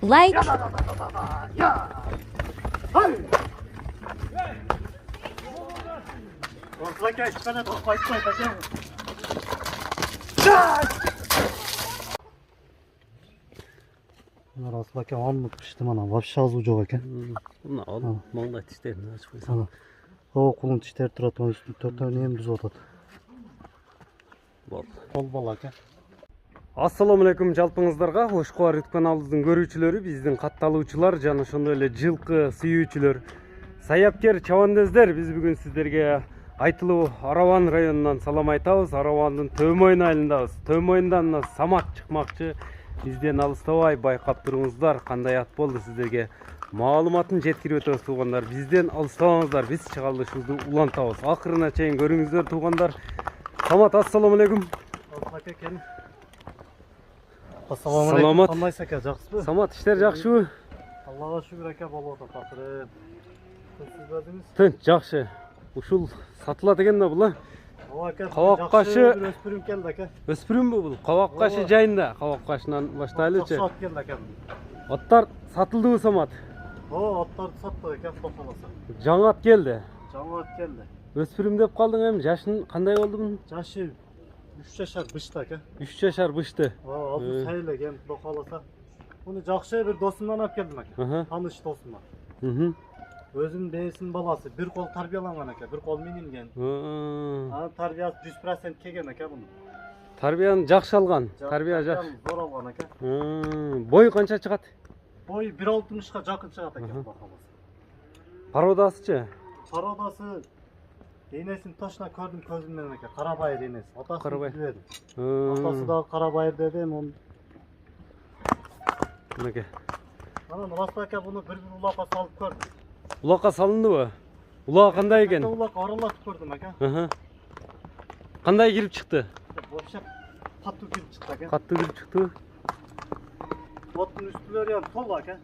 like. Расыл ака анытпышты мана вообще азуу жок экен. Мына ал малда тиштерин ачып койсоң. О, кулун тиштери турат, анын үстүнө төртөөнү эми бузуп атат. Бол бала ака. Ассаламу алейкум жалпыңыздарга. Ошкуар YouTube каналыбыздын көрүүчүлөрү, биздин катталуучулар жана ошондой эле жылкы сүйүүчүлөр, саяпкер чабандездер, биз бүгүн сиздерге Айтылуу Араван районунан салам айтабыз. Аравандын Төмөйн айылындабыз. Төмөйндан мына Самат чыкмакчы. Бизден алыстабай байкап туруңуздар, кандай ат болду сиздерге маалыматын жеткирип өтөбүз туугандар. Бизден алыстабаңыздар, биз чыгарылышыбызды улантабыз. Акырына чейин көрүңүздөр туугандар. Самат, ассаламу алейкум. Ассаламу алейкум. Кандайсыз ака, жакшысызбы? Самат, иштер жакшыбы? Аллага шүгүр ака, болуп атат акыры. Сиз бердиңиз? Тынч, жакшы. Ушул сатылат экен да бул, Кабак кашы өспүрүм келди ака. Өспүрүмбү бул? Кабак кашы жайында. Кабак кашынан баштайлычы. Сат келди ака. Аттар сатылдыбы, Самат? Аттарды саттык ака, топаласа. Жаңы ат келди. Жаңы ат келди. Өспүрүм деп калдың эми, жашын кандай болду бунун? Жашы 3 жашар бышты ака. 3 жашар бышты. Азыр сайылген, топаласа. Муну жакшы бир досумдан алып келдим ака. Таныш досумдан. Өзүнүн бээсинин баласы, бир кол тарбияланган ака, бир кол минилген. Анын тарбиясы 100% келген ака муну. Тарбияны жакшы алган. Тарбия жакшы. Зор алган ака. Бою канча чыгат? Бою 1.60га жакын чыгат ака бакаласа. Породасычы? Породасы денесин точно көрдүм көзүм менен ака, карабайыр денеси. Атасы билбедим. Атасы да карабайыр деди, мун. Мынеке. Анан Расыл ака буну бир улакка салып көрдүм. Улакка салындыбы? Улак кандай экен? Улак аралатып көрдүм ака. Кандай кирип чыкты? Вообще катуу кирип чыкты ака. Катуу кирип чыкты. Оттун үстүлөрү ham толу ака.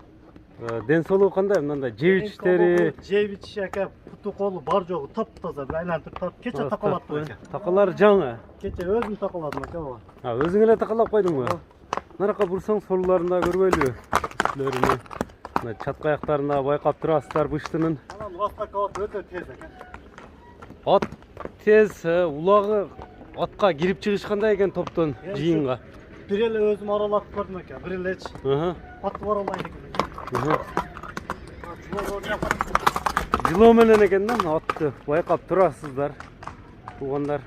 Ден соолугу кандай? Мындай жебичтери, жебич ака, путу колу бар жогу топ-таза, айлантырып кече такалаттым ака. Такалар жаңы. Кече өзүм такаладым ака бала. Өзүң эле такалап койдуңбу? Наракка бурсаң соолуларында көрбөйлүбү? Үстүлөрүнү. Мына чатка аяктарында байкап турасыздар быштынын. Анан Расыл өтө тез ака. Ат тез, улагы атка кирип чыгышкандай экен топтон жыйынга. Бир эле өзүм аралатып көрдүм ака, бир элечи. Ат аралайт экен. Жылоо менен экен да, атты байкап турасыздар туугандар.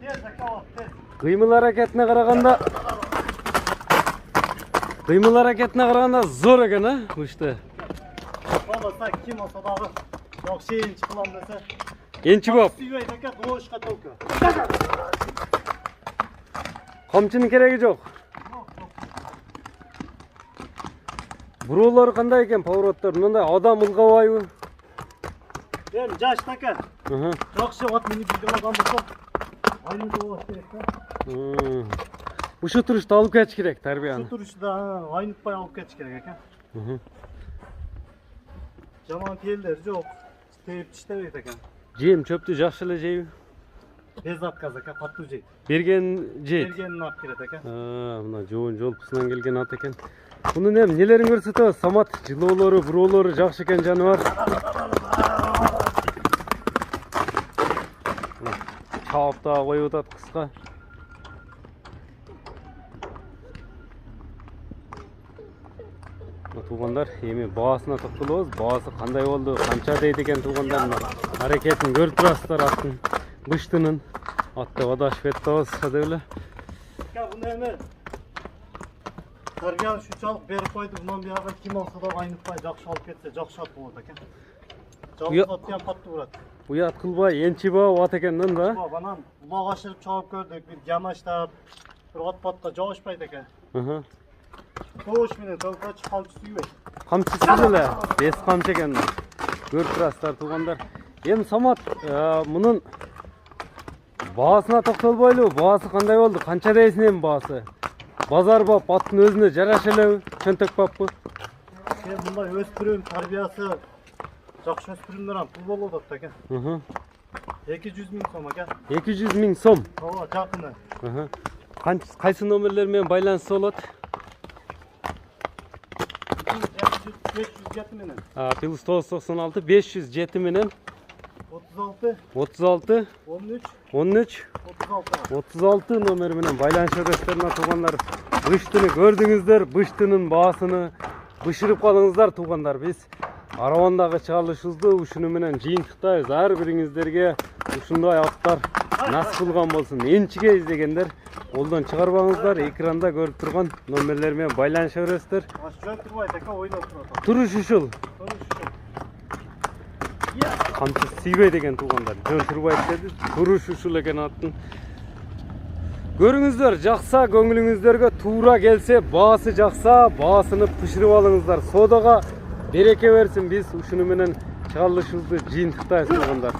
Тез ака, тез. Кыймыл аракетине караганда зор экен, ушты. Баласа ким болсо дагы жок шейинчи кылам десе. Энчи боп. Сүйбөйт ака, доошка толку. Камчынын кереги жок. Буроолор кандай экен, повороттор? Мындай адам ылгабайбы? Эми жашты ака. Жакшы ат минип жүргөн болсо, айнымды болот керек да. Ушу турушта алып кетиш керек тарбияны. Ушу турушта айнытпай алып кетиш керек ака. Жаман тиелдер жок. Тейип иштебейт экен. Жем чөптү жакшы эле жейби? Без отказ ака, катуу жейт. Берген жейт. Бергенин алып келет ака. Мына жоон жолпусунан келген ат экен. Мунун эми нелерин көрсөтөбүз? Самат, жылоолору, буроолору жакшы экен жаныбар. Чаап да коюп атат кыска. Туугандар, эми баасына токтолобуз. Баасы кандай болду, канча дейт экен туугандар. Аракетин көрүп турасыздар аттын, быштынын. Атты адашып атабыз деп эле. Буну эми тарбияны шунчалык берип койду, мындан бияга ким алса да айнытпай жакшы алып кетсе, жакшы ат болот экен. Жалгыз ат ham катуу турат. Уят кылбай, энчибап ат экен да. Анан улак ашырып чабып көрдүк, бир ямаштап, бир от-потто жабышпайт экен. Тош менен толкоч камчы сүйбөйт. Камчысыз эле, бес камчы экен. Көрүп турасыздар туугандар. Эми Самат, мунун баасына токтолбойлу, баасы кандай болду? Канча дейсиң эми баасы? Базар бап, аттын өзүнө жараша элеби? Чөнтөк баппы? Мындай өспүрүм тарбиясы жакшы өспүрүмдөр ham пул болуп атат экен. 200 000 сом ака. 200 000 сом. Ооба, жакыны. Kayсы номерлер менен байланышса болот? 507 менен. Плюс 996 507 менен 36 13 13 36. 36 номер менен байланышыңыздар мына туугандар. Быштыны көрдүңүздөр, быштынын баасыны бышырып калыңыздар туугандар. Биз Аравандагы чыгарылышыбызды ушуну менен жыйынтыктайбыз. Ар бириңиздерге ушундай аттар насып кылган болсун. Энчиге издегендер олдон чыгарбаңыздар. Экранда көрүп турган номерлер менен байланыша бересиздер. Жөн турбайт эке, ойноп турат. Туруш ушул. Камчы сүйбөй деген туугандар. Жөн турбайт деди. Туруш ушул экен аттын. Көрүңүздөр, жакса көңүлүңүздөргө туура келсе, баасы жакса, баасыны пышырып алыңыздар. Содага береке берсин. Биз ушуну менен чыгарылышыбызды жыйынтыктайбыз туугандар.